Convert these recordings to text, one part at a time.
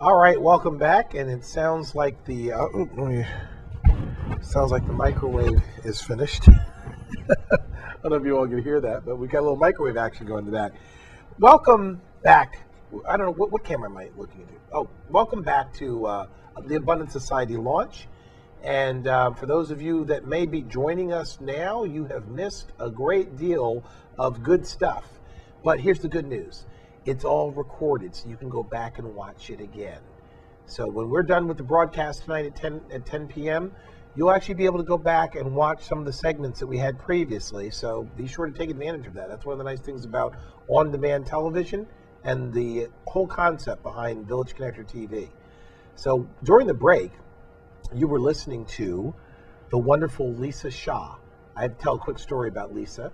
All right, welcome back. And it sounds like the microwave is finished. I don't know if you all can hear that, but we got a little microwave action going to that. Welcome back. I don't know what camera am I looking at. Oh, welcome back to the Abundant Society launch. And for those of you that may be joining us now, you have missed a great deal of good stuff. But here's the good news. It's all recorded, so you can go back and watch it again. So when we're done with the broadcast tonight at 10 p.m., you'll actually be able to go back and watch some of the segments that we had previously. So be sure to take advantage of that. That's one of the nice things about on-demand television and the whole concept behind Village Connector TV. So during the break, you were listening to the wonderful Lisa Shah. I have to tell a quick story about Lisa.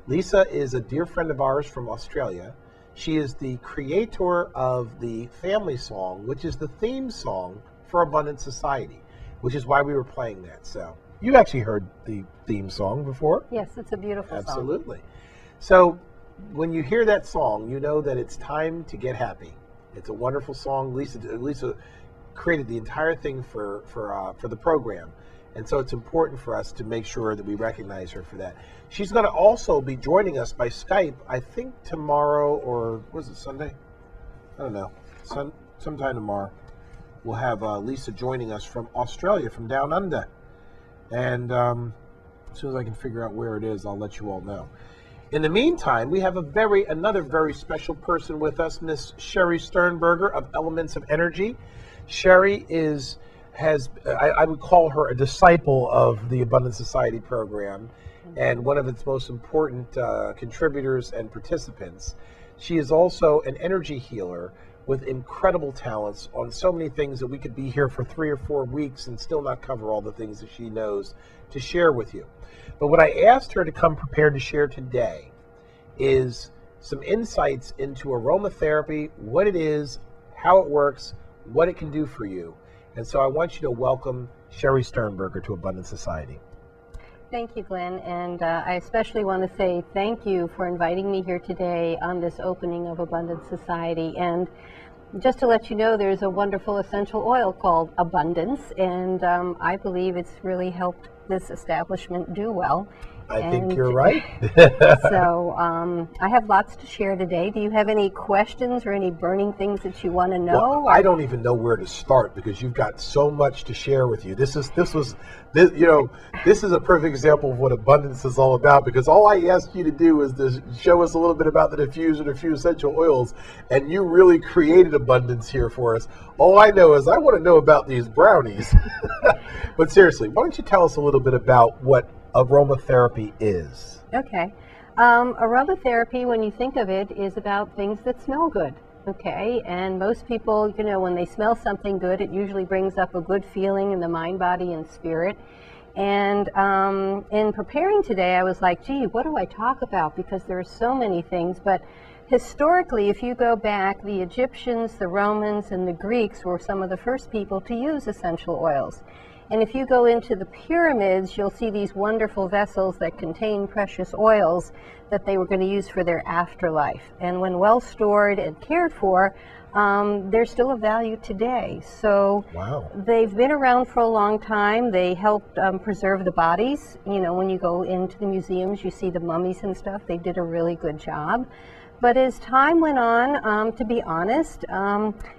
Lisa is a dear friend of ours from Australia. She is the creator of the family song, which is the theme song for Abundant Society, which is why we were playing that. So you've actually heard the theme song before? Yes, it's a beautiful song. Absolutely. So when you hear that song, you know that it's time to get happy. It's a wonderful song. Lisa created the entire thing for the program. And so it's important for us to make sure that we recognize her for that. She's going to also be joining us by Skype, I think tomorrow, or was it Sunday? I don't know. Sometime tomorrow. We'll have Lisa joining us from Australia, from down under. And as soon as I can figure out where it is, I'll let you all know. In the meantime, we have another very special person with us, Miss Shari Sternberger of Elements of Energy. Shari I would call her a disciple of the Abundant Society program and one of its most important contributors and participants. She is also an energy healer with incredible talents on so many things that we could be here for 3 or 4 weeks and still not cover all the things that she knows to share with you. But what I asked her to come prepared to share today is some insights into aromatherapy, what it is, how it works, what it can do for you. And so I want you to welcome Shari Sternberger to Abundant Society. Thank you, Glenn. And I especially want to say thank you for inviting me here today on this opening of Abundant Society. And just to let you know, there's a wonderful essential oil called Abundance, and I believe it's really helped this establishment do well. I think you're right. So I have lots to share today. Do you have any questions or any burning things that you want to know? Well, I don't even know where to start because you've got so much to share with you. This is a perfect example of what abundance is all about, because all I asked you to do is to show us a little bit about the diffused essential oils, and you really created abundance here for us. All I know is I want to know about these brownies. But seriously, why don't you tell us a little bit about what aromatherapy is? Okay. Aromatherapy, when you think of it, is about things that smell good. Okay. And most people, when they smell something good, it usually brings up a good feeling in the mind, body, and spirit. And in preparing today, I was like, gee, what do I talk about? Because there are so many things. But historically, if you go back, the Egyptians, the Romans, and the Greeks were some of the first people to use essential oils. And if you go into the pyramids, you'll see these wonderful vessels that contain precious oils that they were going to use for their afterlife. And when well stored and cared for, they're still of value today. So wow. They've been around for a long time. They helped preserve the bodies. When you go into the museums, you see the mummies and stuff. They did a really good job. But as time went on, to be honest,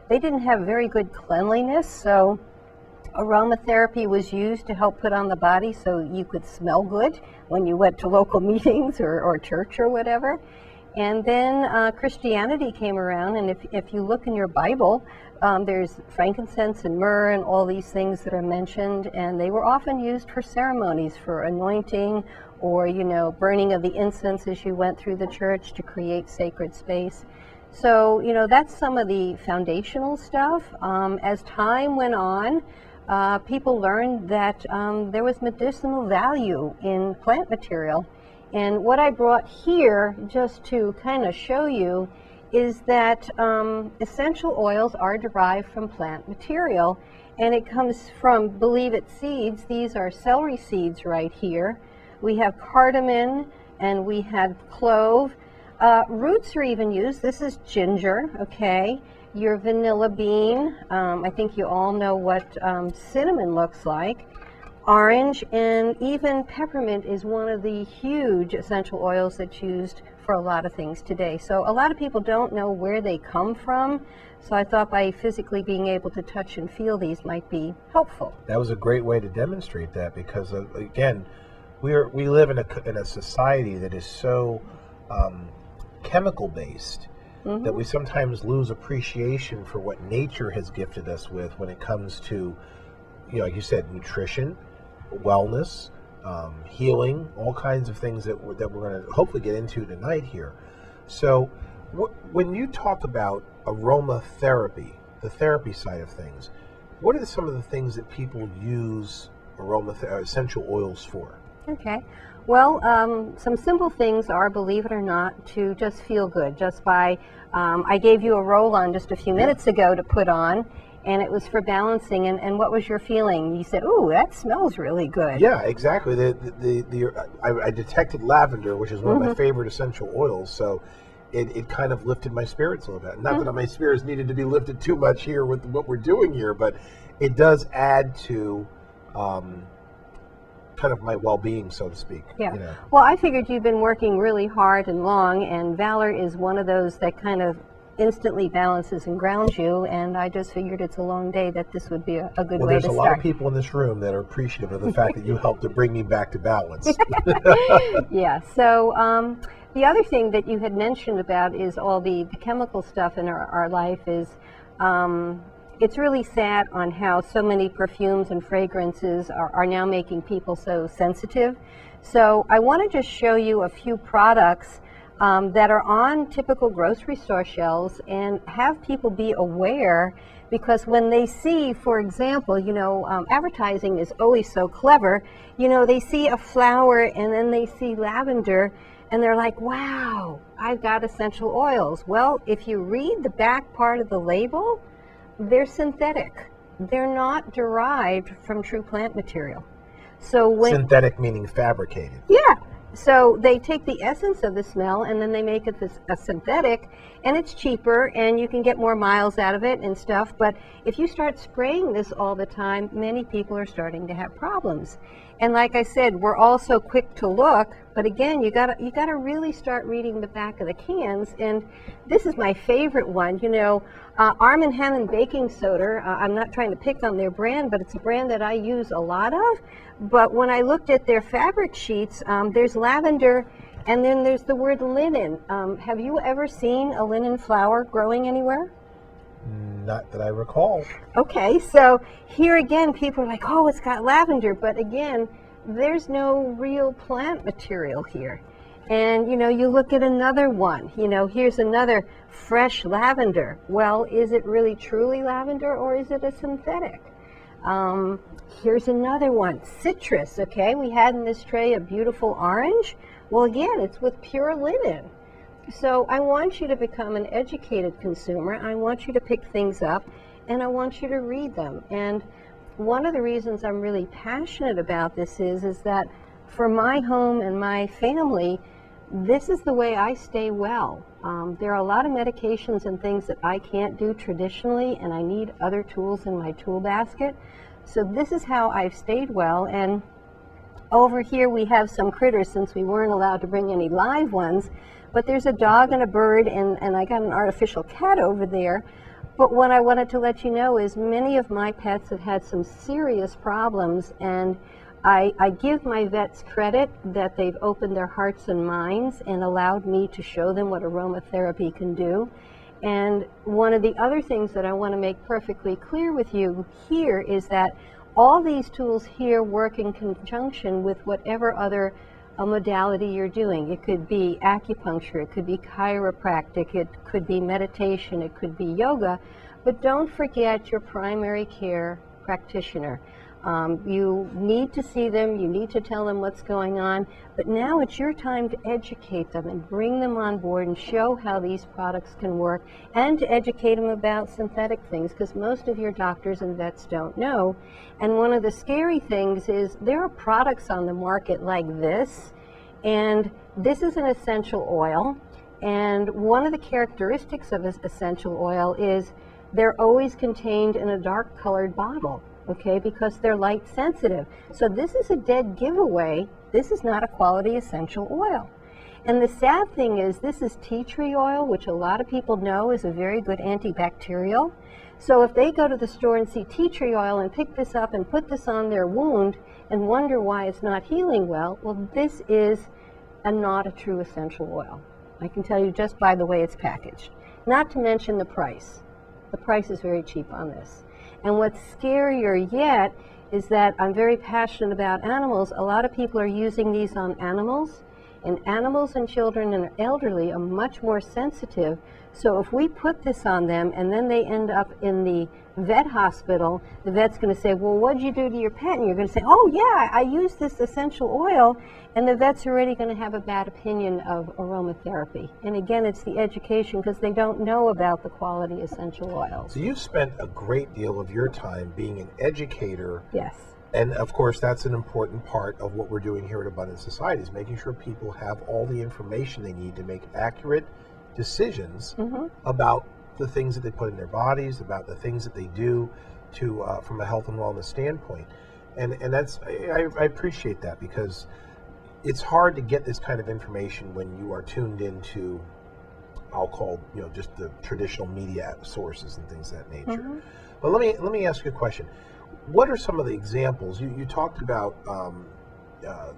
they didn't have very good cleanliness. So aromatherapy was used to help put on the body so you could smell good when you went to local meetings or church or whatever. And then Christianity came around, and if you look in your Bible, there's frankincense and myrrh and all these things that are mentioned, and they were often used for ceremonies, for anointing or, burning of the incense as you went through the church to create sacred space. So, that's some of the foundational stuff. As time went on, people learned that there was medicinal value in plant material. And what I brought here, just to kind of show you, is that essential oils are derived from plant material, and it comes from, believe it, seeds. These are celery seeds right here. We have cardamom, and we had clove. Roots are even used. This is ginger, okay? Your vanilla bean. I think you all know what cinnamon looks like. Orange and even peppermint is one of the huge essential oils that's used for a lot of things today. So a lot of people don't know where they come from. So I thought by physically being able to touch and feel these might be helpful. That was a great way to demonstrate that, because again, we live in a society that is so chemical based that we sometimes lose appreciation for what nature has gifted us with when it comes to, like you said, nutrition, wellness, healing, all kinds of things that we're going to hopefully get into tonight here. So when you talk about aromatherapy, the therapy side of things, what are some of the things that people use essential oils for? Okay. Well, some simple things are, believe it or not, to just feel good. Just by, I gave you a roll-on just a few minutes ago to put on, and it was for balancing. And what was your feeling? You said, "Ooh, that smells really good." Yeah, exactly. I detected lavender, which is one of my favorite essential oils. So it kind of lifted my spirits a little bit. Not that my spirits needed to be lifted too much here with what we're doing here, but it does add to kind of my well-being, so to speak. Yeah. Well, I figured you've been working really hard and long, and Valor is one of those that kind of instantly balances and grounds you, and I just figured it's a long day that this would be a good way to start. There's a lot of people in this room that are appreciative of the fact that you helped to bring me back to balance. Yeah, so the other thing that you had mentioned about is all the chemical stuff in our life is it's really sad on how so many perfumes and fragrances are now making people so sensitive. So I want to just show you a few products that are on typical grocery store shelves and have people be aware, because when they see, for example, advertising is always so clever. They see a flower and then they see lavender and they're like, wow, I've got essential oils. Well, if you read the back part of the label, they're synthetic. They're not derived from true plant material. So synthetic meaning fabricated. Yeah. So they take the essence of the smell and then they make it a synthetic, and it's cheaper and you can get more miles out of it and stuff. But if you start spraying this all the time, many people are starting to have problems. And like I said, we're all so quick to look, but again, you gotta really start reading the back of the cans. And this is my favorite one. Arm & Hammer baking soda. I'm not trying to pick on their brand, but it's a brand that I use a lot of. But when I looked at their fabric sheets, there's lavender, and then there's the word linen. Have you ever seen a linen flower growing anywhere? Not that I recall. Okay, so here again, people are like, oh, it's got lavender, but again, there's no real plant material here. And you look at another one, here's another fresh lavender. Well, is it really truly lavender, or is it a synthetic? Here's another one, citrus. Okay, we had in this tray a beautiful orange. Well, again, it's with pure linen. So I want you to become an educated consumer. I want you to pick things up, and I want you to read them. And one of the reasons I'm really passionate about this is that for my home and my family, this is the way I stay well. There are a lot of medications and things that I can't do traditionally, and I need other tools in my tool basket. So this is how I've stayed well. And over here we have some critters, since we weren't allowed to bring any live ones. But there's a dog and a bird, and I got an artificial cat over there. But what I wanted to let you know is many of my pets have had some serious problems, and I give my vets credit that they've opened their hearts and minds and allowed me to show them what aromatherapy can do. And one of the other things that I want to make perfectly clear with you here is that all these tools here work in conjunction with whatever other modality you're doing. It could be acupuncture, it could be chiropractic, it could be meditation, it could be yoga, but don't forget your primary care practitioner. You need to see them, you need to tell them what's going on, but now it's your time to educate them and bring them on board and show how these products can work, and to educate them about synthetic things, because most of your doctors and vets don't know. And one of the scary things is there are products on the market like this, and this is an essential oil, And one of the characteristics of essential oil is they're always contained in a dark colored bottle, okay, because they're light sensitive. So this is a dead giveaway. This is not a quality essential oil. And the sad thing is this is tea tree oil, which a lot of people know is a very good antibacterial. So if they go to the store and see tea tree oil and pick this up and put this on their wound and wonder why it's not healing well, this is not a true essential oil. I can tell you just by the way it's packaged. Not to mention the price. The price is very cheap on this. And what's scarier yet is that I'm very passionate about animals. A lot of people are using these on animals, and animals and children and elderly are much more sensitive. So if we put this on them and then they end up in the vet hospital, the vet's going to say, well, what'd you do to your pet? And you're going to say, oh yeah, I used this essential oil, and the vet's already going to have a bad opinion of aromatherapy. And again, it's the education, because they don't know about the quality essential oils. So you've spent a great deal of your time being an educator. Yes. And of course, that's an important part of what we're doing here at Abundant Society, is making sure people have all the information they need to make accurate decisions about the things that they put in their bodies, about the things that they do to from a health and wellness standpoint. And that's I appreciate that, because it's hard to get this kind of information when you are tuned into, I'll call, just the traditional media sources and things of that nature. But let me ask you a question. What are some of the examples? You talked about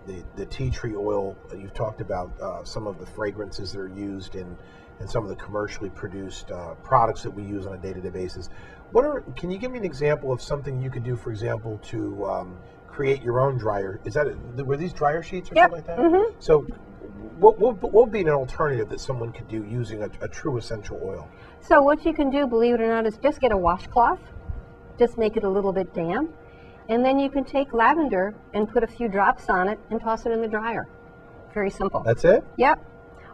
the tea tree oil. You've talked about some of the fragrances that are used in some of the commercially produced products that we use on a day-to-day basis. Can you give me an example of something you could do, for example, to create your own dryer? Were these dryer sheets or something like that? So what would be an alternative that someone could do using a true essential oil? So what you can do, believe it or not, is just get a washcloth, just make it a little bit damp, and then you can take lavender and put a few drops on it and toss it in the dryer. Very simple. That's it? Yep.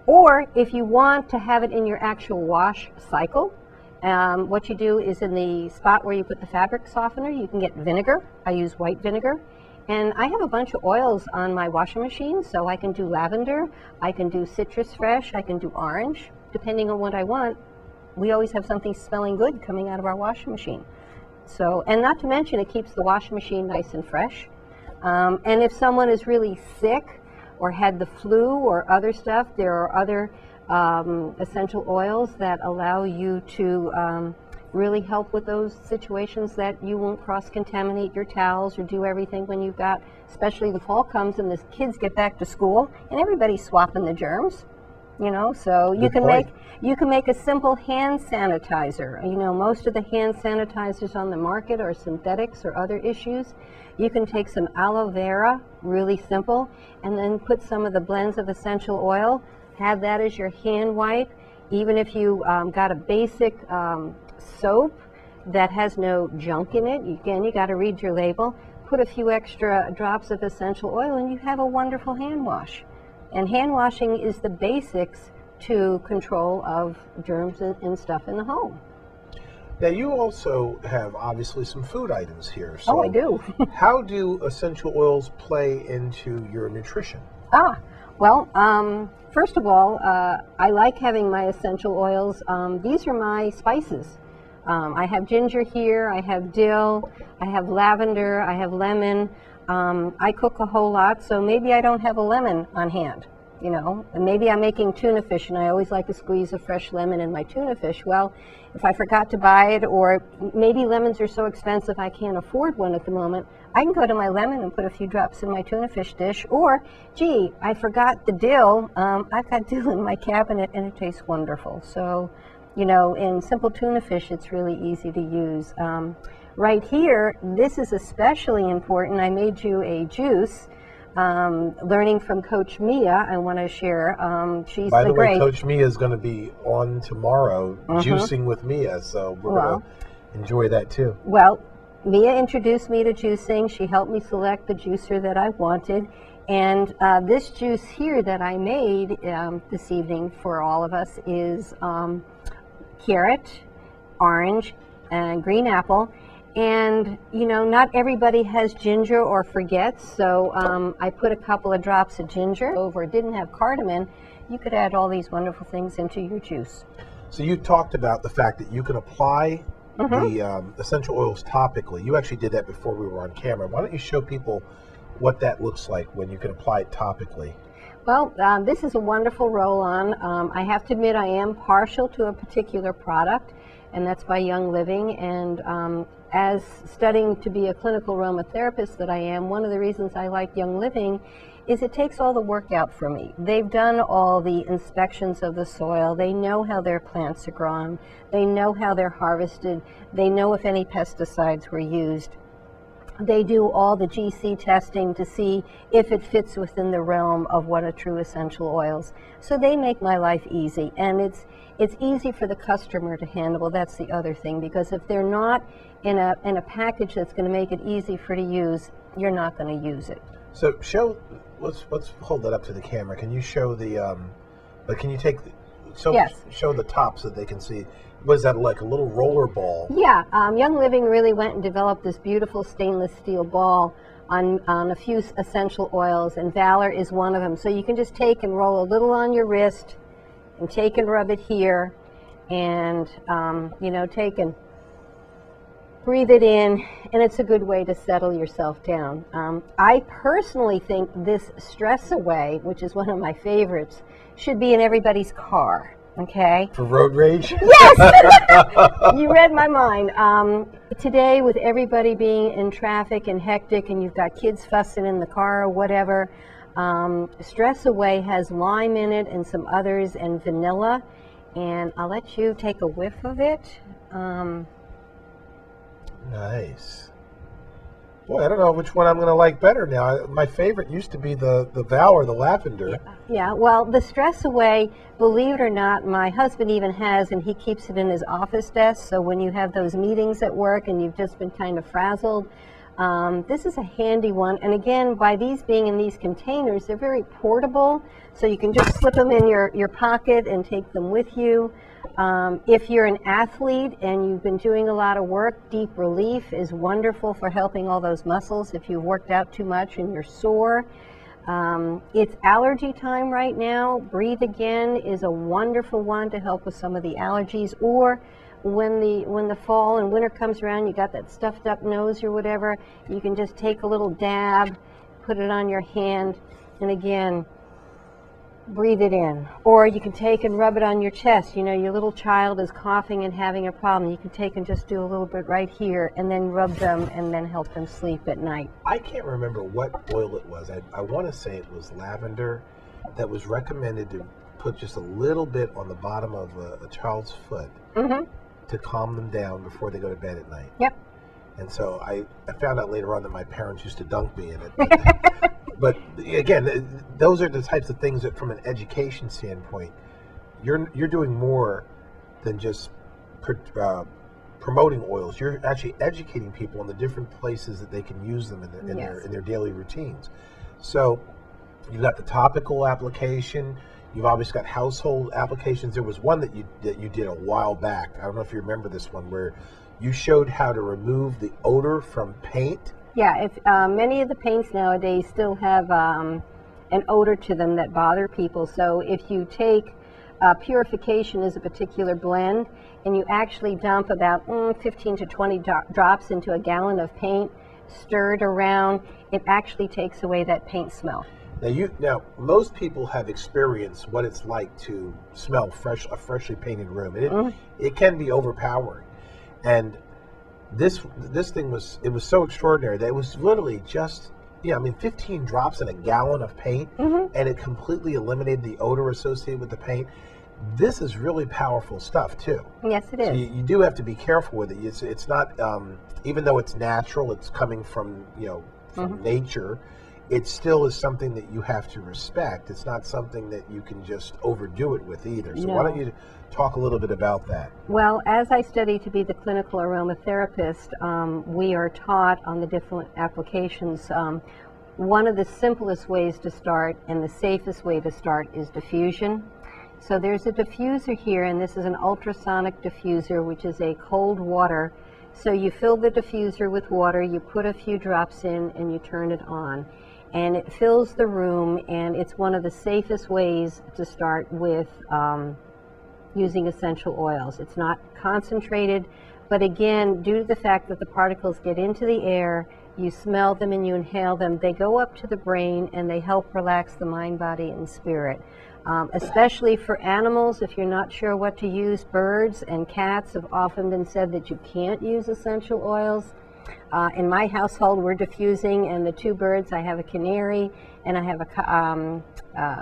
Or if you want to have it in your actual wash cycle, what you do is in the spot where you put the fabric softener, you can get vinegar. I use white vinegar. And I have a bunch of oils on my washing machine, so I can do lavender, I can do citrus fresh, I can do orange, depending on what I want. We always have something smelling good coming out of our washing machine. So, and not to mention, it keeps the washing machine nice and fresh. And if someone is really sick or had the flu or other stuff, there are other essential oils that allow you to really help with those situations, that you won't cross-contaminate your towels or do everything when you've got, especially the fall comes and the kids get back to school and everybody's swapping the germs. So you can make a simple hand sanitizer. Most of the hand sanitizers on the market are synthetics or other issues. You can take some aloe vera, really simple, and then put some of the blends of essential oil, have that as your hand wipe. Even if you got a basic soap that has no junk in it, again, you got to read your label, put a few extra drops of essential oil and you have a wonderful hand wash. And hand washing is the basics to control of germs and stuff in the home. Now, you also have obviously some food items here. So I do. How do essential oils play into your nutrition? First of all, I like having my essential oils. These are my spices. I have ginger here, I have dill, I have lavender, I have lemon. I cook a whole lot, so maybe I don't have a lemon on hand, and maybe I'm making tuna fish and I always like to squeeze a fresh lemon in my tuna fish. Well, if I forgot to buy it, or maybe lemons are so expensive I can't afford one at the moment, I can go to my lemon and put a few drops in my tuna fish dish. Or, gee, I forgot the dill. I've got dill in my cabinet and it tastes wonderful. So, in simple tuna fish, it's really easy to use. Right here, this is especially important. I made you a juice, learning from Coach Mia. I want to share. She's By the way, great. Coach Mia is going to be on tomorrow, juicing with Mia, so we're going to enjoy that too. Well, Mia introduced me to juicing. She helped me select the juicer that I wanted. And this juice here that I made this evening for all of us is carrot, orange, and green apple. And, not everybody has ginger or forgets, so I put a couple of drops of ginger over. It didn't have cardamom. you could add all these wonderful things into your juice. So you talked about the fact that you can apply the essential oils topically. You actually did that before we were on camera. Why don't you show people what that looks like when you can apply it topically? Well, this is a wonderful roll-on. I have to admit I am partial to a particular product, and that's by Young Living. And as studying to be a clinical aromatherapist that I am, one of the reasons I like Young Living is it takes all the work out for me. They've done all the inspections of the soil. They know how their plants are grown. They know how they're harvested. They know if any pesticides were used. They do all the GC testing to see if it fits within the realm of what are true essential oils. So they make my life easy, and it's easy for the customer to handle. That's the other thing, because if they're not in a package that's going to make it easy for to use, you're not going to use it. So let's hold that up to the camera. Can you show the can you take Yes. show the top so they can see? Was that like a little roller ball? Yeah, Young Living really went and developed this beautiful stainless steel ball on a few essential oils, and Valor is one of them. So you can just take and roll a little on your wrist and take and rub it here, and take and breathe it in, and it's a good way to settle yourself down. I personally think this Stress Away, which is one of my favorites, should be in everybody's car. Okay. For road rage? Yes! You read my mind. Today, with everybody being in traffic and hectic, and you've got kids fussing in the car or whatever, Stress Away has lime in it and some others and vanilla. And I'll let you take a whiff of it. Nice. Boy, I don't know which one I'm going to like better now. My favorite used to be the Valor, the lavender. Yeah, well, the Stress Away, believe it or not, my husband even has, and he keeps it in his office desk, so when you have those meetings at work and you've just been kind of frazzled, this is a handy one. And again, by these being in these containers, they're very portable, so you can just slip them in your pocket and take them with you. If you're an athlete and you've been doing a lot of work, Deep Relief is wonderful for helping all those muscles if you've worked out too much and you're sore. It's allergy time right now. Breathe Again is a wonderful one to help with some of the allergies. Or when the fall and winter comes around, you got that stuffed up nose or whatever, you can just take a little dab, put it on your hand, and again, breathe it in. Or you can take and rub it on your chest. You know, your little child is coughing and having a problem. You can take and just do a little bit right here and then rub them and then help them sleep at night. I can't remember what oil it was. I want to say it was lavender that was recommended to put just a little bit on the bottom of a child's foot to calm them down before they go to bed at night. Yep. And so I found out later on that my parents used to dunk me in it. But again, those are the types of things that, from an education standpoint, you're doing more than just promoting oils. You're actually educating people on the different places that they can use them in their daily routines. So you've got the topical application. You've obviously got household applications. There was one that you did a while back. I don't know if you remember this one, where you showed how to remove the odor from paint. Yeah, if many of the paints nowadays still have an odor to them that bother people. So if you take purification as a particular blend, and you actually dump about 15 to 20 drops into a gallon of paint, stir it around, it actually takes away that paint smell. Now most people have experienced what it's like to smell a freshly painted room, and it can be overpowering. And this thing was so extraordinary that it was literally just 15 drops in a gallon of paint, and it completely eliminated the odor associated with the paint. This is really powerful stuff too. Yes, it is. So you do have to be careful with it. It's not even though it's natural, it's coming from from nature. It still is something that you have to respect. It's not something that you can just overdo it with either. So why don't you talk a little bit about that? Well, as I study to be the clinical aromatherapist, we are taught on the different applications. One of the simplest ways to start and the safest way to start is diffusion. So there's a diffuser here, and this is an ultrasonic diffuser, which is a cold water. So you fill the diffuser with water, you put a few drops in, and you turn it on. and it fills the room, and it's one of the safest ways to start with using essential oils. It's not concentrated, but again, due to the fact that the particles get into the air, you smell them and you inhale them, they go up to the brain and they help relax the mind, body, and spirit. Especially for animals, if you're not sure what to use, birds and cats have often been said that you can't use essential oils. In my household, we're diffusing, and the two birds, I have a canary and I have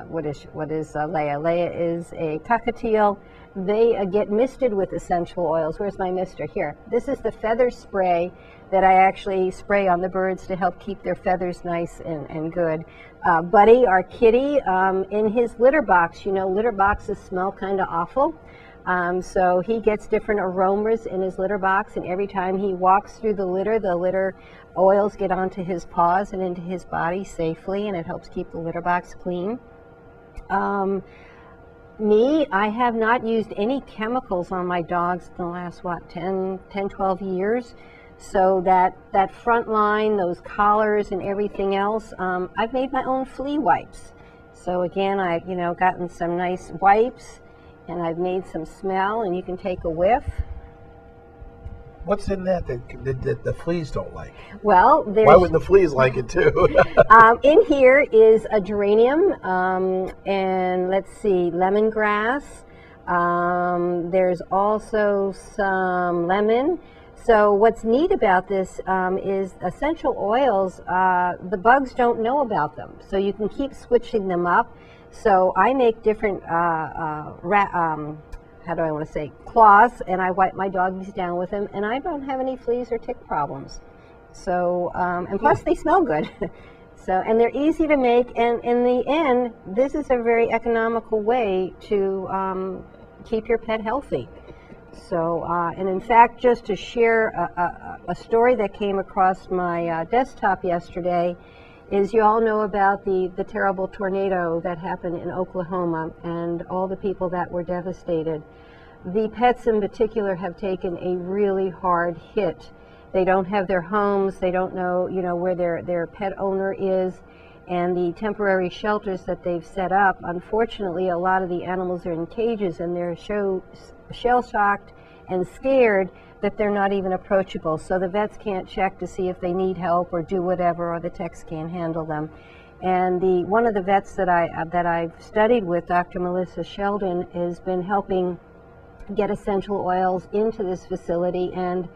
what is Leia? Leia is a cockatiel. They get misted with essential oils. Where's my mister? Here. This is the feather spray that I actually spray on the birds to help keep their feathers nice and good. Buddy, our kitty, in his litter box, you know, litter boxes smell kind of awful. So he gets different aromas in his litter box, and every time he walks through the litter oils get onto his paws and into his body safely, and it helps keep the litter box clean. I have not used any chemicals on my dogs in the last, 12 years. So that front line, those collars and everything else, I've made my own flea wipes. So again, I've gotten some nice wipes, and I've made some smell, and you can take a whiff. What's in that the fleas don't like? Well, why wouldn't the fleas like it too? In here is a geranium, and let's see, lemongrass. There's also some lemon. So what's neat about this is essential oils, the bugs don't know about them. So you can keep switching them up. So I make different, cloths, and I wipe my doggies down with them, and I don't have any fleas or tick problems. So, and plus they smell good. So, and they're easy to make, and in the end, this is a very economical way to keep your pet healthy. So, and in fact, just to share a story that came across my desktop yesterday, is you all know about the terrible tornado that happened in Oklahoma and all the people that were devastated. The pets in particular have taken a really hard hit. They don't have their homes, they don't know, where their pet owner is, and the temporary shelters that they've set up, unfortunately, a lot of the animals are in cages, and they're shell-shocked and scared that they're not even approachable. So the vets can't check to see if they need help or do whatever, or the techs can't handle them. And one of the vets that I've studied with, Dr. Melissa Sheldon, has been helping get essential oils into this facility, and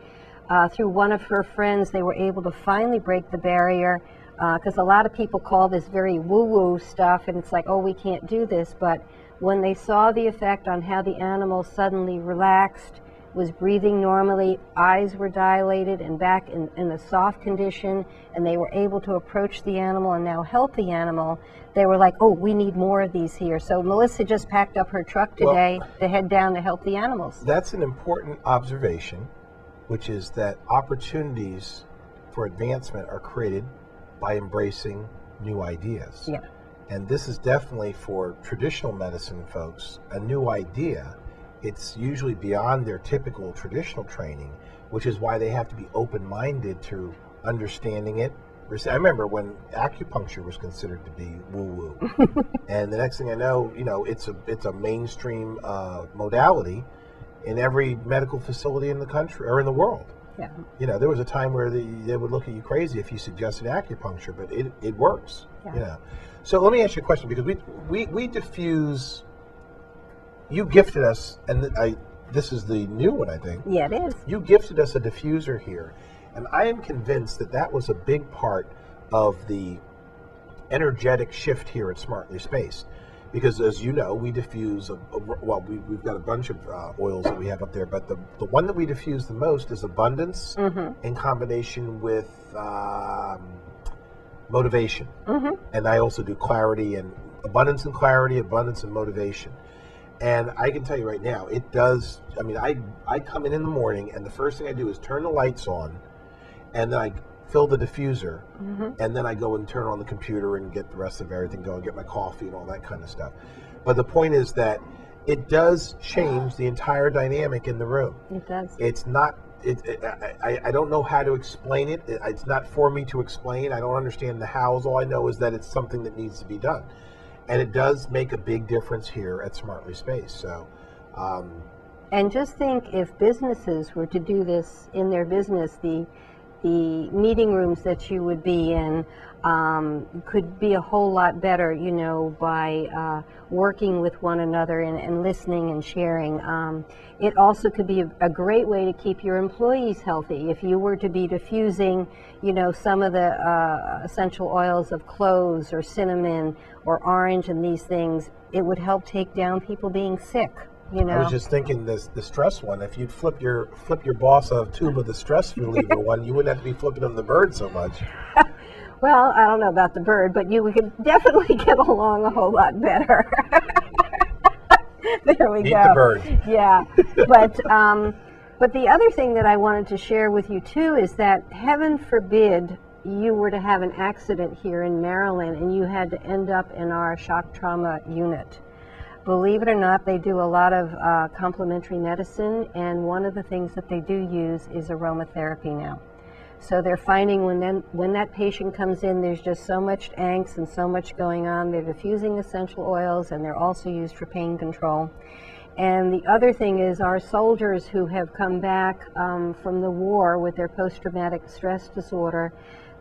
through one of her friends, they were able to finally break the barrier, because a lot of people call this very woo-woo stuff, and it's like, oh, we can't do this. But when they saw the effect on how the animal suddenly relaxed, was breathing normally, eyes were dilated and back in a soft condition, and they were able to approach the animal and now help the animal, they were like, oh, we need more of these here. So Melissa just packed up her truck today to head down to help the animals. That's an important observation, which is that opportunities for advancement are created by embracing new ideas. Yeah. And this is definitely, for traditional medicine folks, a new idea. It's usually beyond their typical traditional training, which is why they have to be open-minded to understanding it. I remember when acupuncture was considered to be woo-woo, and the next thing I know, it's a mainstream modality in every medical facility in the country or in the world. Yeah. There was a time where they would look at you crazy if you suggested acupuncture, but it works. Yeah. So let me ask you a question, because we diffuse. You gifted us, and this is the new one, I think. Yeah, it is. You gifted us a diffuser here, and I am convinced that was a big part of the energetic shift here at Smartly Spaced. Because, as you know, we diffuse, we've got a bunch of oils that we have up there, but the one that we diffuse the most is Abundance, in combination with Motivation. And I also do Clarity, and Abundance and Clarity, Abundance and Motivation. And I can tell you right now, it does. I mean, I come in the morning, and the first thing I do is turn the lights on, and then I fill the diffuser, and then I go and turn on the computer and get the rest of everything going, get my coffee and all that kind of stuff. But the point is that it does change the entire dynamic in the room. It does. It's not. I don't know how to explain it. It's not for me to explain. I don't understand the hows. All I know is that it's something that needs to be done, and it does make a big difference here at Smartly Space. So. And just think, if businesses were to do this in their business, the meeting rooms that you would be in could be a whole lot better, by working with one another and listening and sharing. It also could be a great way to keep your employees healthy. If you were to be diffusing, some of the essential oils of cloves or cinnamon or orange and these things, it would help take down people being sick. I was just thinking the stress one. If you'd flip your boss a tube of the stress reliever one, you wouldn't have to be flipping him the bird so much. Well, I don't know about the bird, but we could definitely get along a whole lot better. There we go. Eat the bird. Yeah, but the other thing that I wanted to share with you too is that, heaven forbid you were to have an accident here in Maryland and you had to end up in our shock trauma unit. Believe it or not, they do a lot of complementary medicine, and one of the things that they do use is aromatherapy now. So they're finding when that patient comes in, there's just so much angst and so much going on. They're diffusing essential oils, and they're also used for pain control. And the other thing is, our soldiers who have come back from the war with their post-traumatic stress disorder,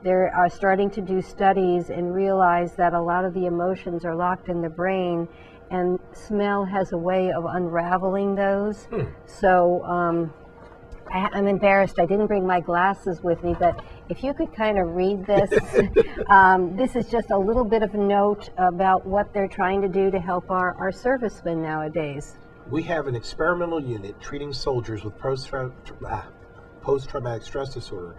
they are starting to do studies and realize that a lot of the emotions are locked in the brain, and smell has a way of unraveling those. So I'm embarrassed I didn't bring my glasses with me, but if you could kind of read this. This is just a little bit of a note about what they're trying to do to help our servicemen nowadays. We have an experimental unit treating soldiers with post-traumatic stress disorder,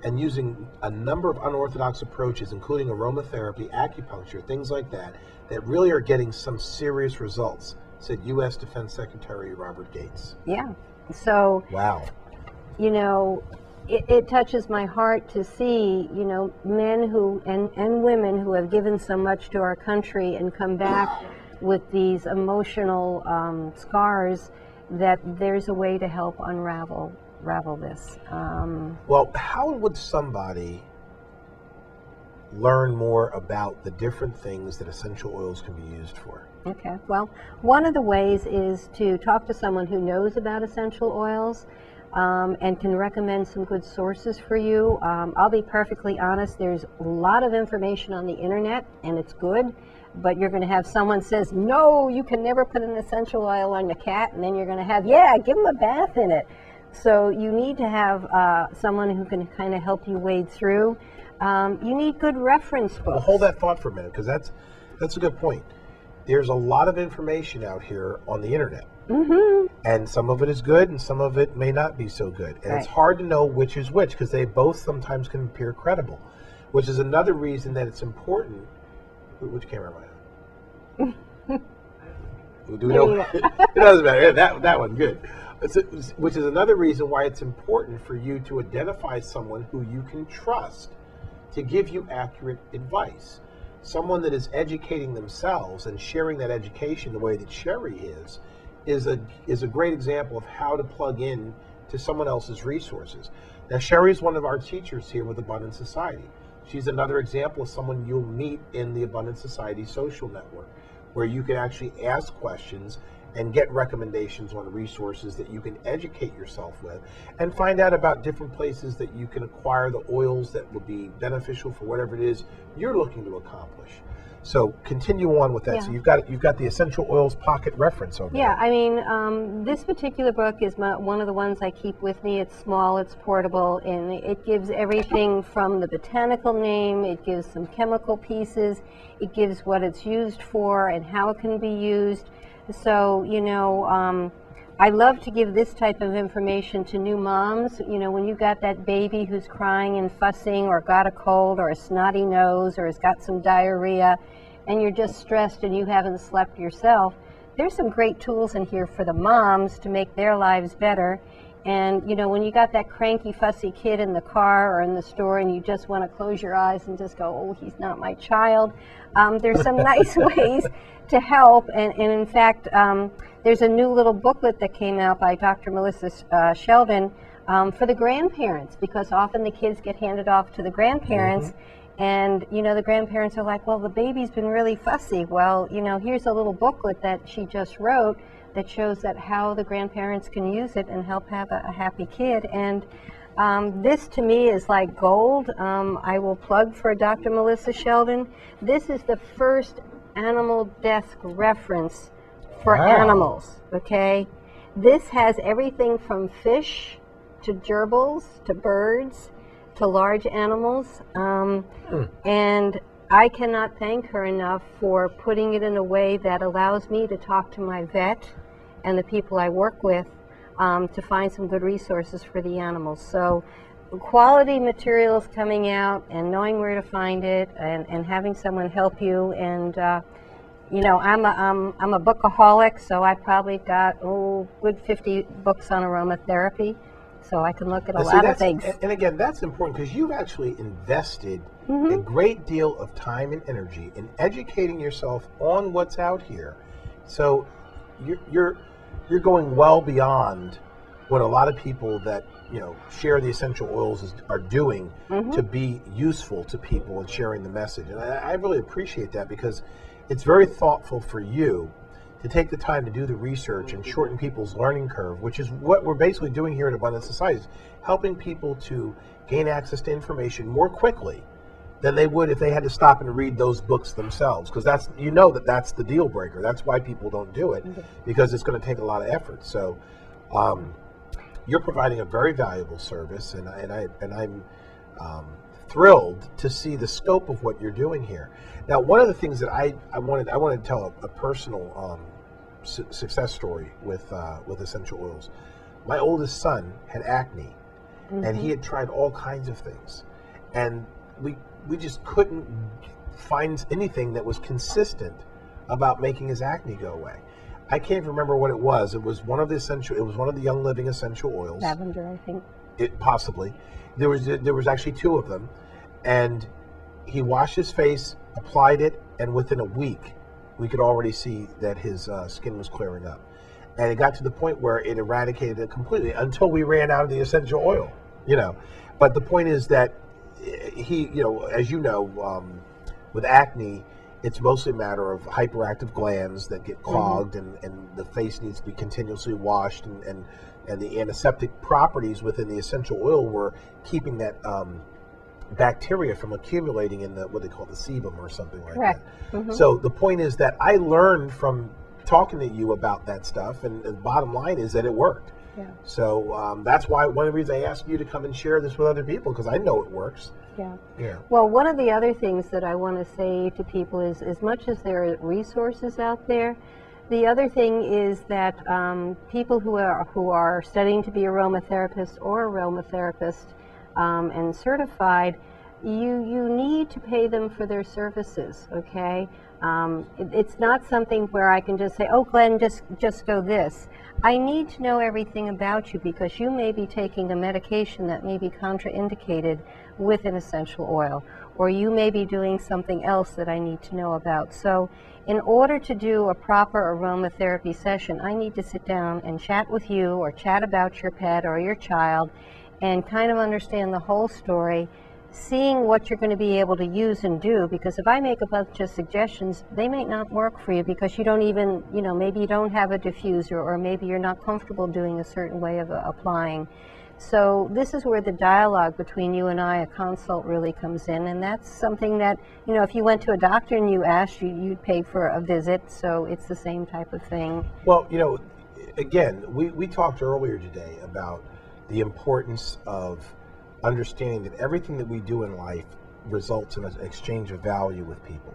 and using a number of unorthodox approaches, including aromatherapy, acupuncture, things like that really are getting some serious results, said U.S. Defense Secretary Robert Gates. Yeah. So, wow. It touches my heart to see, men who and women who have given so much to our country and come back with these emotional scars, that there's a way to help unravel this. Well, how would somebody learn more about the different things that essential oils can be used for? Okay, well, one of the ways is to talk to someone who knows about essential oils and can recommend some good sources for you. I'll be perfectly honest, there's a lot of information on the internet, and it's good, but you're going to have someone says, no, you can never put an essential oil on your cat, and then you're going to have, give them a bath in it. So you need to have someone who can kind of help you wade through. You need good reference books. Well, hold that thought for a minute, because that's a good point. There's a lot of information out here on the internet. Mm-hmm. And some of it is good, and some of it may not be so good. And It's hard to know which is which, because they both sometimes can appear credible, which is another reason that it's important. Which camera am I on? Do we know? It doesn't matter. That one, good. Which is another reason why it's important for you to identify someone who you can trust to give you accurate advice. Someone that is educating themselves and sharing that education the way that Shari is a great example of how to plug in to someone else's resources. Now, Shari is one of our teachers here with Abundant Society. She's another example of someone you'll meet in the Abundant Society social network, where you can actually ask questions and get recommendations on resources that you can educate yourself with, and find out about different places that you can acquire the oils that would be beneficial for whatever it is you're looking to accomplish. So continue on with that. Yeah. So you've got the essential oils pocket reference over there. Yeah, I mean, this particular book is one of the ones I keep with me. It's small, it's portable, and it gives everything from the botanical name, it gives some chemical pieces, it gives what it's used for and how it can be used. So, I love to give this type of information to new moms. When you've got that baby who's crying and fussing, or got a cold or a snotty nose, or has got some diarrhea, and you're just stressed and you haven't slept yourself, there's some great tools in here for the moms to make their lives better. And you know, when you got that cranky, fussy kid in the car or in the store, and you just want to close your eyes and just go, "Oh, he's not my child," there's some nice ways to help. And in fact, there's a new little booklet that came out by Dr. Melissa Sheldon for the grandparents, because often the kids get handed off to the grandparents. And you know, the grandparents are like, "Well, the baby's been really fussy." Well, you know, here's a little booklet that she just wrote that shows that how the grandparents can use it and help have a happy kid. And this to me is like gold. I will plug for Dr. Melissa Sheldon. This is the first animal desk reference for animals, okay? This has everything from fish to gerbils to birds to large animals. And I cannot thank her enough for putting it in a way that allows me to talk to my vet and the people I work with to find some good resources for the animals. So quality materials coming out and knowing where to find it and having someone help you. And you know, I'm a bookaholic, so I probably got good 50 books on aromatherapy, so I can look at a lot of things. And again, that's important because you've actually invested a great deal of time and energy in educating yourself on what's out here. So you're going well beyond what a lot of people that, you know, share the essential oils are doing to be useful to people and sharing the message. And I really appreciate that, because it's very thoughtful for you to take the time to do the research and shorten people's learning curve, which is what we're basically doing here at Abundant Societies, helping people to gain access to information more quickly than they would if they had to stop and read those books themselves. Because that's, you know, that's the deal breaker. That's why people don't do it, because it's going to take a lot of effort. So you're providing a very valuable service, and I'm thrilled to see the scope of what you're doing here. Now, one of the things that I wanted to tell a personal success story with essential oils. My oldest son had acne, and he had tried all kinds of things, and we just couldn't find anything that was consistent about making his acne go away. I can't remember what it was. It was one of the Young Living essential oils. Lavender, I think. It possibly. There was actually two of them, and he washed his face, applied it, and within a week, we could already see that his skin was clearing up. And it got to the point where it eradicated it completely until we ran out of the essential oil, you know. But the point is that he, you know, as you know, with acne, it's mostly a matter of hyperactive glands that get clogged, and the face needs to be continuously washed, and the antiseptic properties within the essential oil were keeping that bacteria from accumulating in what they call the sebum or something like that. So the point is that I learned from talking to you about that stuff, and the bottom line is that it worked. So that's why one of the reasons I asked you to come and share this with other people, because I know it works. Well, one of the other things that I want to say to people is, as much as there are resources out there, the other thing is that people who are studying to be aromatherapist or aromatherapist and certified, you need to pay them for their services, okay? It's not something where I can just say, "Oh, Glenn, just go this." I need to know everything about you, because you may be taking a medication that may be contraindicated with an essential oil, or you may be doing something else that I need to know about. So in order to do a proper aromatherapy session, I need to sit down and chat with you, or chat about your pet or your child, and kind of understand the whole story, seeing what you're going to be able to use and do. Because if I make a bunch of suggestions, they may not work for you, because you don't even, you know, maybe you don't have a diffuser, or maybe you're not comfortable doing a certain way of applying. So this is where the dialogue between you and I, a consult, really comes in. And that's something that, you know, if you went to a doctor and you asked, you'd pay for a visit. So it's the same type of thing. Well, you know, again, we talked earlier today about the importance of understanding that everything that we do in life results in an exchange of value with people.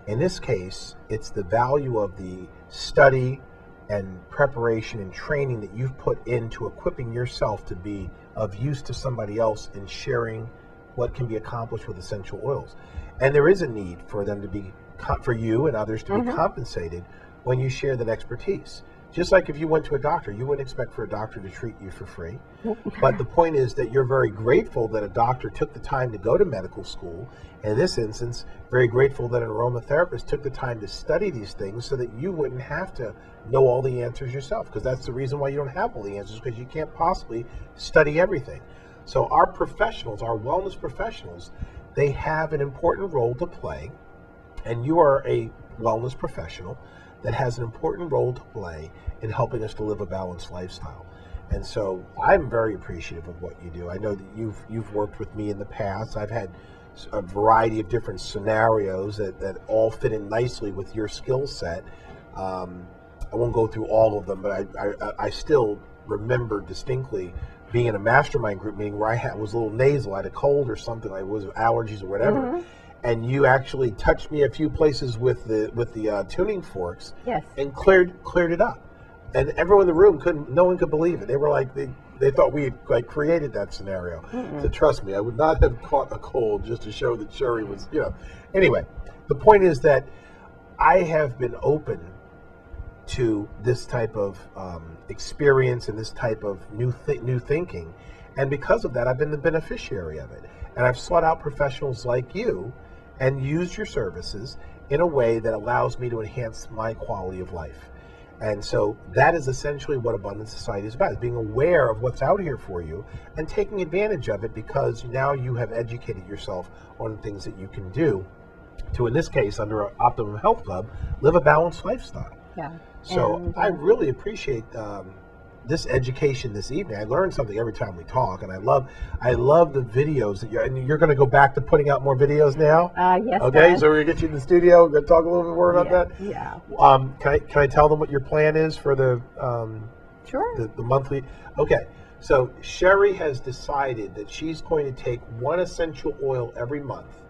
In this case, it's the value of the study and preparation and training that you've put into equipping yourself to be of use to somebody else and sharing what can be accomplished with essential oils. And there is a need for them to be, for you and others to be compensated when you share that expertise. Just like if you went to a doctor, you wouldn't expect for a doctor to treat you for free. But the point is that you're very grateful that a doctor took the time to go to medical school. In this instance, very grateful that an aromatherapist took the time to study these things so that you wouldn't have to know all the answers yourself, because that's the reason why you don't have all the answers, because you can't possibly study everything. So our professionals, our wellness professionals, they have an important role to play, and you are a wellness professional that has an important role to play in helping us to live a balanced lifestyle. And so I'm very appreciative of what you do. I know that you've worked with me in the past. I've had a variety of different scenarios that all fit in nicely with your skill set. I won't go through all of them, but I still remember distinctly being in a mastermind group meeting where I was a little nasal, I had a cold or something, I was allergies or whatever. Mm-hmm. And you actually touched me a few places with the tuning forks, yes, and cleared it up. And everyone in the room no one could believe it. They were like, they thought we had created that scenario. Mm-mm. So trust me, I would not have caught a cold just to show that Shari was, Anyway, the point is that I have been open to this type of experience and this type of new thinking. And because of that, I've been the beneficiary of it. And I've sought out professionals like you and used your services in a way that allows me to enhance my quality of life. And so that is essentially what Abundant Society is about, is being aware of what's out here for you and taking advantage of it, because now you have educated yourself on things that you can do to, in this case, under Optimum Health Club, live a balanced lifestyle. Yeah. So I really appreciate this education this evening. I learn something every time we talk, and I love the videos that you're going to go back to putting out more videos now. Yes. Okay, Dad. so we're going to get you in the studio. We're going to talk a little bit more about that. Yeah. Can I tell them what your plan is for the sure the monthly? Okay, so Shari has decided that she's going to take one essential oil every month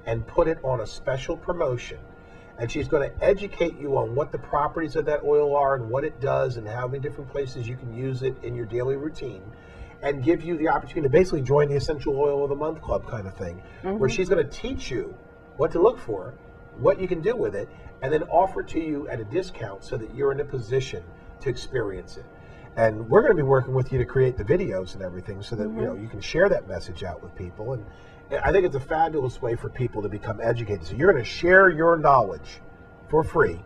and put it on a special promotion. And she's going to educate you on what the properties of that oil are and what it does and how many different places you can use it in your daily routine, and give you the opportunity to basically join the Essential Oil of the Month Club kind of thing, mm-hmm. where she's going to teach you what to look for, what you can do with it, and then offer it to you at a discount so that you're in a position to experience it. And we're going to be working with you to create the videos and everything so that mm-hmm. You can share that message out with people. And I think it's a fabulous way for people to become educated. So you're going to share your knowledge for free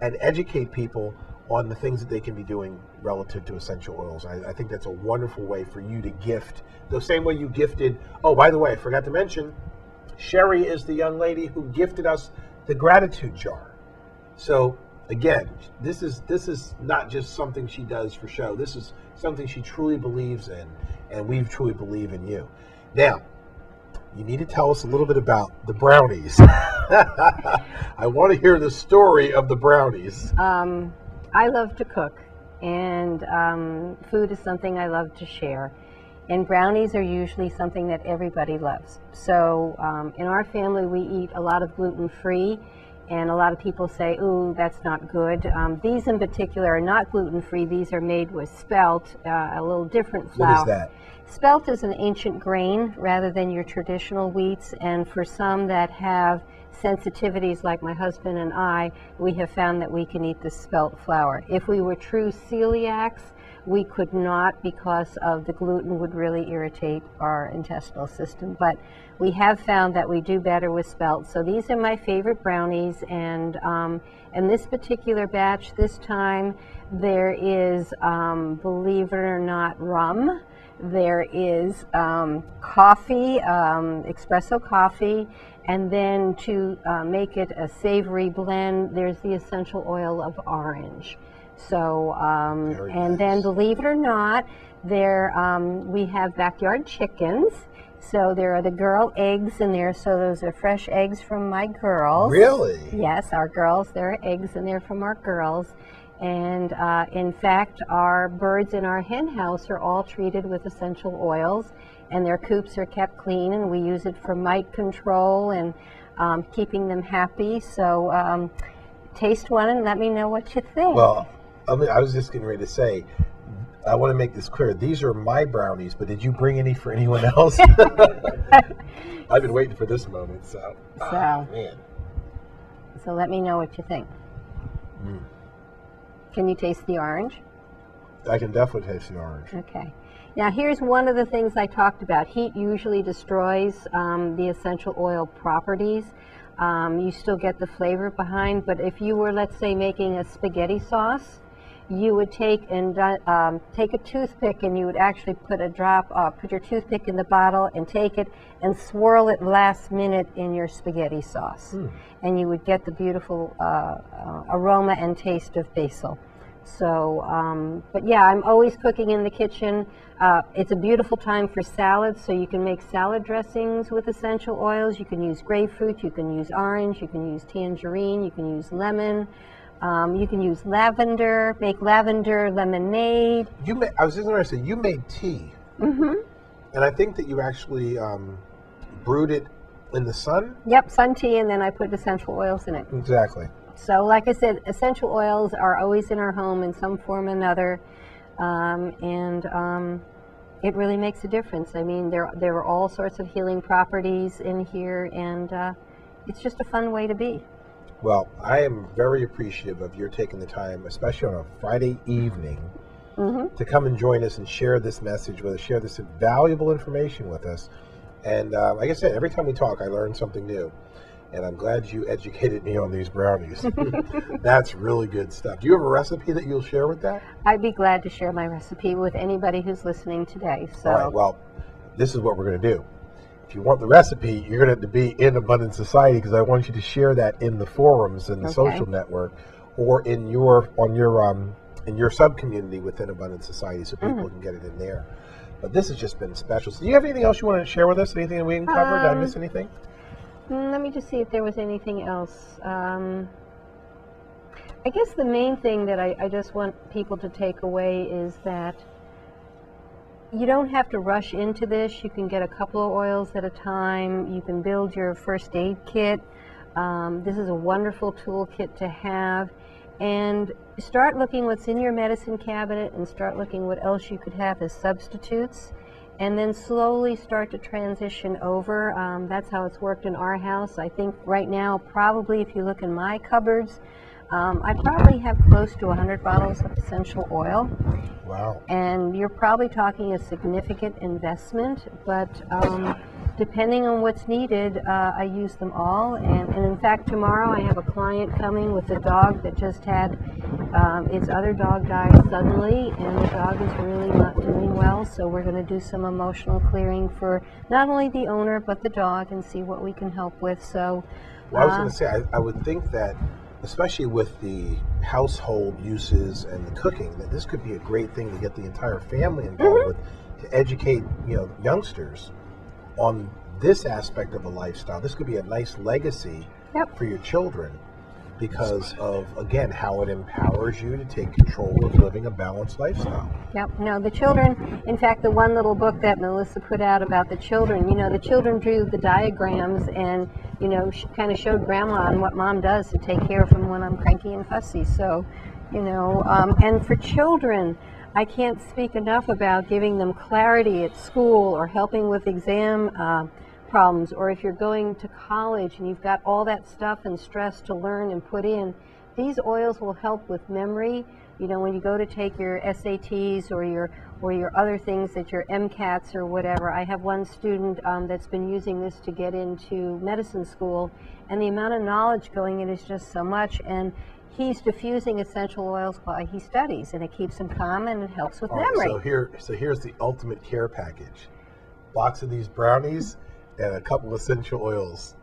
and educate people on the things that they can be doing relative to essential oils. I think that's a wonderful way for you to gift, the same way you gifted. Oh, by the way, I forgot to mention, Shari is the young lady who gifted us the gratitude jar. So again, this is not just something she does for show. This is something she truly believes in, and we truly believe in you. Now, you need to tell us a little bit about the brownies. I want to hear the story of the brownies. I love to cook, and food is something I love to share. And brownies are usually something that everybody loves. So in our family, we eat a lot of gluten-free, and a lot of people say, ooh, that's not good. These in particular are not gluten-free. These are made with spelt, a little different flour. What is that? Spelt is an ancient grain rather than your traditional wheats, and for some that have sensitivities like my husband and I, we have found that we can eat the spelt flour. If we were true celiacs, we could not, because of the gluten would really irritate our intestinal system. But we have found that we do better with spelt. So these are my favorite brownies, and this particular batch this time there is, believe it or not, rum. There is coffee, espresso coffee, and then to make it a savory blend, there's the essential oil of orange. So, and then believe it or not, there we have backyard chickens. So there are the girl eggs in there. So those are fresh eggs from my girls. Really? Yes, our girls. There are eggs in there from our girls. And in fact, our birds in our hen house are all treated with essential oils, and their coops are kept clean, and we use it for mite control and keeping them happy. So taste one and let me know what you think. Well, I was just getting ready to say, I want to make this clear. These are my brownies, but did you bring any for anyone else? I've been waiting for this moment, so. Man. So let me know what you think. Can you taste the orange? I can definitely taste the orange. Okay. Now here's one of the things I talked about. Heat usually destroys the essential oil properties. You still get the flavor behind, but if you were, let's say, making a spaghetti sauce, you would take a toothpick, and you would actually put your toothpick in the bottle and take it and swirl it last minute in your spaghetti sauce. And you would get the beautiful aroma and taste of basil. So, but yeah, I'm always cooking in the kitchen. It's a beautiful time for salads, so you can make salad dressings with essential oils. You can use grapefruit, you can use orange, you can use tangerine, you can use lemon. You can use lavender, make lavender lemonade. I was just going to say, you made tea. And I think that you actually brewed it in the sun? Yep, sun tea, and then I put essential oils in it. Exactly. So like I said, essential oils are always in our home in some form or another, and it really makes a difference. I mean, there are all sorts of healing properties in here, and it's just a fun way to be. Well, I am very appreciative of your taking the time, especially on a Friday evening, to come and join us and share this message with us, share this valuable information with us. And like I said, every time we talk, I learn something new. And I'm glad you educated me on these brownies. That's really good stuff. Do you have a recipe that you'll share with that? I'd be glad to share my recipe with anybody who's listening today. So. All right, well, this is what we're going to do. If you want the recipe, you're going to have to be in Abundant Society, because I want you to share that in the forums and the social network, or in your sub community within Abundant Society, so people can get it in there. But this has just been special. So do you have anything else you want to share with us? Anything that we didn't cover? Did I miss anything? Let me just see if there was anything else. I guess the main thing that I just want people to take away is that you don't have to rush into this. You can get a couple of oils at a time. You can build your first aid kit. This is a wonderful toolkit to have. And start looking what's in your medicine cabinet, and start looking what else you could have as substitutes. And then slowly start to transition over. That's how it's worked in our house. I think right now, probably if you look in my cupboards, I probably have close to 100 bottles of essential oil. Wow. And you're probably talking a significant investment, but depending on what's needed, I use them all. And in fact, tomorrow I have a client coming with a dog that just had its other dog die suddenly, and the dog is really not doing well. So we're going to do some emotional clearing for not only the owner, but the dog, and see what we can help with. So, well, I was going to say, I would think that, especially with the household uses and the cooking, that this could be a great thing to get the entire family involved with, to educate youngsters on this aspect of a lifestyle. This could be a nice legacy for your children, because of, again, how it empowers you to take control of living a balanced lifestyle. Yep. No, the children, in fact, the one little book that Melissa put out about the children, the children drew the diagrams and, kind of showed grandma on what mom does to take care of them when I'm cranky and fussy. So, and for children, I can't speak enough about giving them clarity at school, or helping with exam problems, or if you're going to college and you've got all that stuff and stress to learn and put in. These oils will help with memory. When you go to take your SATs or your other things, that your MCATs or whatever. I have one student that's been using this to get into medicine school, and the amount of knowledge going in is just so much. And he's diffusing essential oils while he studies, and it keeps him calm and it helps with memory. So here's the ultimate care package: box of these brownies and a couple of essential oils.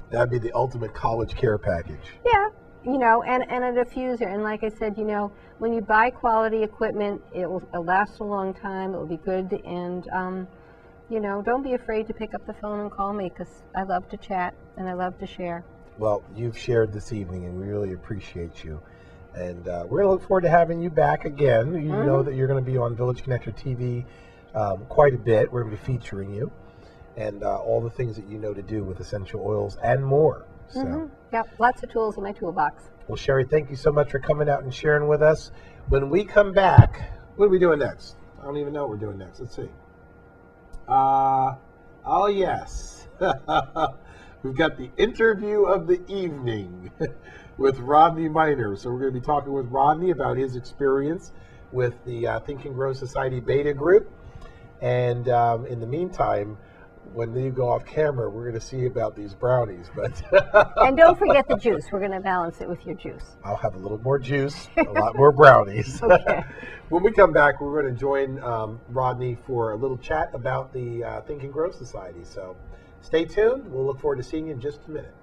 That'd be the ultimate college care package. Yeah, and a diffuser. And like I said, when you buy quality equipment, it'll last a long time. It'll be good. And, don't be afraid to pick up the phone and call me, because I love to chat and I love to share. Well, you've shared this evening, and we really appreciate you. And we're going to look forward to having you back again. You know that you're going to be on Village Connector TV quite a bit. We're going to be featuring you, and all the things that you know to do with essential oils and more. So. Yep, lots of tools in my toolbox. Well, Shari, thank you so much for coming out and sharing with us. When we come back, what are we doing next? I don't even know what we're doing next. Let's see. Oh, yes. We've got the interview of the evening. with Rodney Miner. So we're going to be talking with Rodney about his experience with the Think and Grow Society Beta Group. And in the meantime, when you go off camera, we're going to see about these brownies. But And don't forget the juice. We're going to balance it with your juice. I'll have a little more juice, a lot more brownies. Okay. When we come back, we're going to join Rodney for a little chat about the Think and Grow Society. So stay tuned. We'll look forward to seeing you in just a minute.